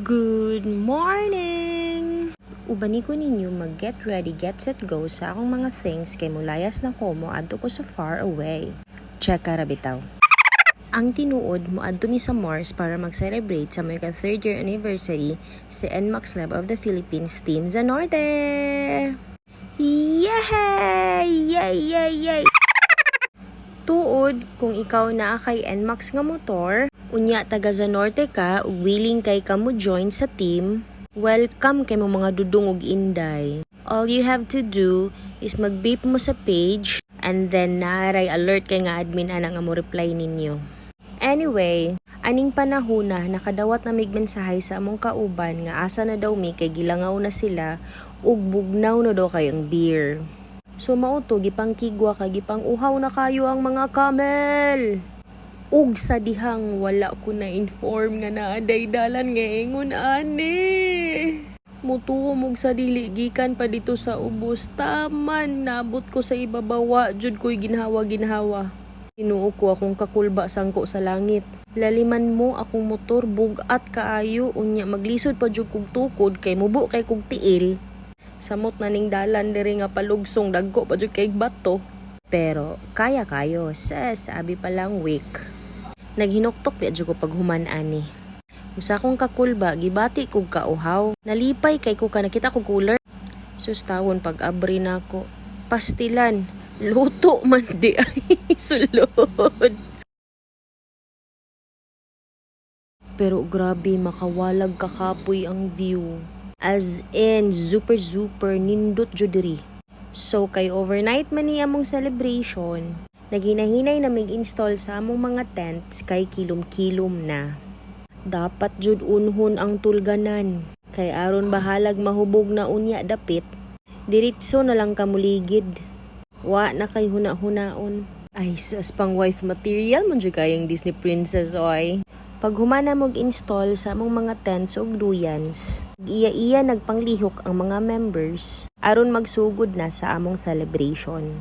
Good morning! Ubani ko ninyo mag-get ready, get set, go sa akong mga things kay mulayas na ko mo adto ko sa far away. Check ka bitaw. Ang tinuod mo adto ni sa Mars para mag-celebrate sa mga 3rd year anniversary sa NMAX Lab of the Philippines Team Zanorte! Yay! Yay! Yay! Yay! Tuod, kung ikaw naa kay NMAX nga motor, unya taga Zanorte ka ug willing kay kamo join sa team, welcome kay mo mga dudong ug inday. All you have to do is mag-beep mo sa page and then naaray alert kay nga admin ana nga mo reply ninyo. Anyway, aning panahon na nakadawat na mig mensahe sa among kauban nga asa na daw mi kay gilangaw na sila ug bugnaw na daw kayong beer. So mauto gipang kigwa kay gipang uhaw na kayo ang mga camel. Ug sa dihang wala ko na inform nga naaday dalan nga ingon ani. Mutuo mog sa dili gikan pa dito sa ubos taman nabot ko sa ibabawa jud ko'y ginhawa. Tinuo ko akong kakulba sangko sa langit. Laliman mo akong motor bugat kaayo unya maglisod pa jud kog tukod kay mubo kay kog tiil. Samot na ning dalan diri nga palugsong dagko pa jud kay bato. Pero kaya kayo ses abi pa lang week. Naghinuktok di adyo ko paghuman ani. Usa kong kakulba gibati kog kauhaw. Nalipay kay ko ka nakita ko cooler. Sustawon pag abri nako. Pastilan, luto man di ay sulod. Pero grabe makawalag kakapoy ang view. As in super nindot jud diri. So kay overnight man ni among celebration. Naginahinay na mig-install sa among mga tents kay kilom-kilom na. Dapat jud unhon ang tulganan. Kay aron bahalag mahubog na unya dapit, diritso na lang kamuligid. Wa na kay huna-hunaon. Ay sus pang wife material man jud kayang Disney princess oy. Pag humana mog install sa among mga tents ug duyans, iya-iya nagpanglihok ang mga members aron magsugod na sa among celebration.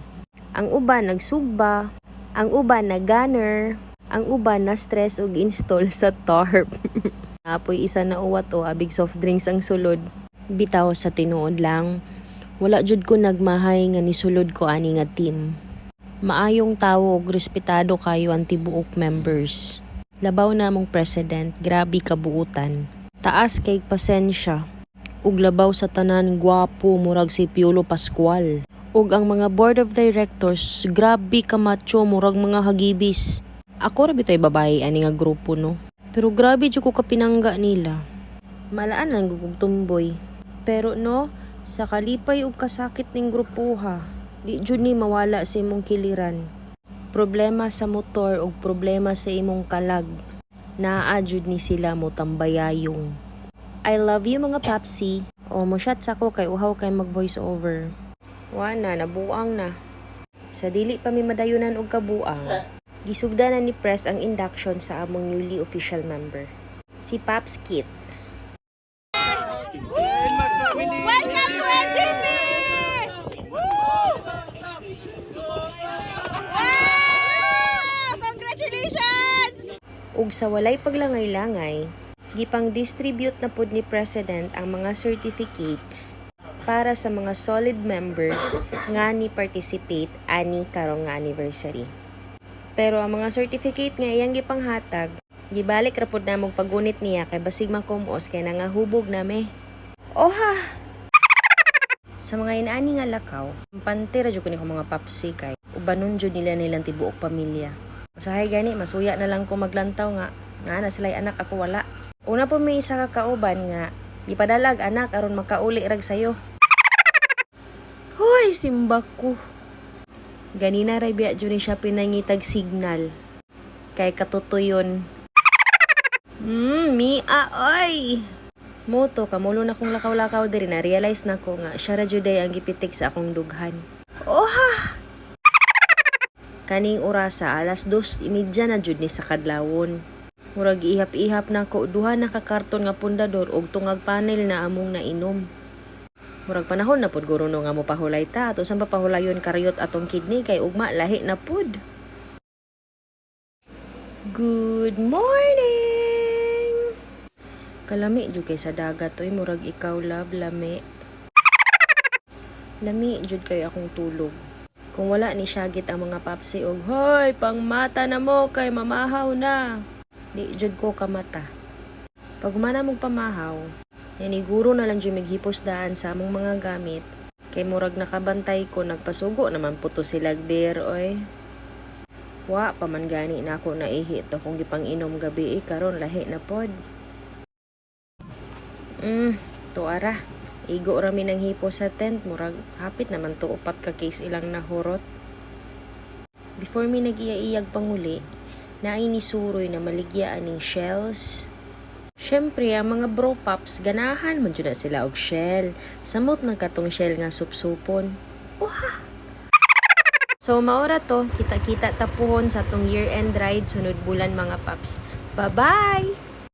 Ang uban nagsugba, ang uban nag-gunner, ang uban na stress og install sa tarp. Apoy isa na uwat o abig soft drinks ang sulod. Bitaw sa tinuod lang, wala jud ko nagmahay nga nisulod ko ani nga team. Maayong tawo og respetado kayo ang tibuok members. Labaw na mong president, grabe kabuutan. Taas kay pasensya. Ug labaw sa tanan gwapo murag si Piolo Pascual. Ug ang mga board of directors, grabe ka macho, murag mga hagibis. Ako ra bitoy babae ani nga grupo no. Pero grabe jud ko kapinangga nila. Malaan lang gugog tumboy. Pero no, sa kalipay ug kasakit ning grupuha, di jud ni mawala sa imong kiliran. Problema sa motor ug problema sa imong kalag. Naa jud ni sila mo tambayayong. I love you mga papsi. O mo shot sa ko kay uhaw kay mag voice over. Wana, nabuang na. Sa dili pa mi madayunan og kabuang, gisugdanan ni Press ang induction sa among newly official member, si Paps Kit. Welcome to NCP! Wow! Congratulations! Ug sa walay paglangay-langay, gipang distribute na pud ni President ang mga certificates para sa mga solid members nga ni participate ani karong nga anniversary. Pero ang mga certificate nga iyang gipanghatag, gibalik ra pud namog pagunit niya kay basig makumos kay nangahubog na me. Oha! Sa mga inaani nga lakaw, pante ra jud ko ni mga papsi kay ubanon jud nila nilang tibuok pamilya. Usahay gani masuya na lang ko maglantaw nga na sila'y anak ako wala. Una po may isa ka kauban nga ipadalag anak aron makauli rag sayo. Hoy, simba ko. Ganina ray biya jud ni siya pinangitag signal. Kay katutuyon. Mia oy. Moto kamulo na kong lakaw-lakaw diri na realize na ko nga siya ra jud ang gipitik sa akong dughan. Oha. Kaning orasa alas 2:30 na jud ni sa kadlawon. Murag ihap-ihap na ko duha na ka karton nga pundador og tungag panel na among nainom. Murag panahon na pud guro no nga mo pahulay ta ato sang papahulayon karyot atong kidney kay ugma lahi na pud. Good morning. Kalami jud kay sa dagat oy, murag ikaw love, lami. Lami jud kay akong tulog. Kung wala ni syagit ang mga papsi og, hoy, pang mata na mo kay mamahaw na. Di jud ko kamata. Pag humana mong pamahaw, yaniguro na lang jud mighipos daan sa among mga gamit. Kay murag nakabantay ko, nagpasugo naman puto silag beer oy. Wa pa man gani na ako naihi to kung gipang inom gabi karon lahi na pod. Tuara. Igo rami ng hipo sa tent, murag hapit naman to upat ka case ilang nahurot. Before mi nag-iya-iyag panguli, naay ni suroy na maligyaan ning shells. Syempre, ang mga bro pops, ganahan man dyan na sila og shell. Samot ng katong shell nga supsupon. Uha! So, maora to, kita-kita tapuhon sa tong year-end ride, sunod bulan mga paps. Bye-bye!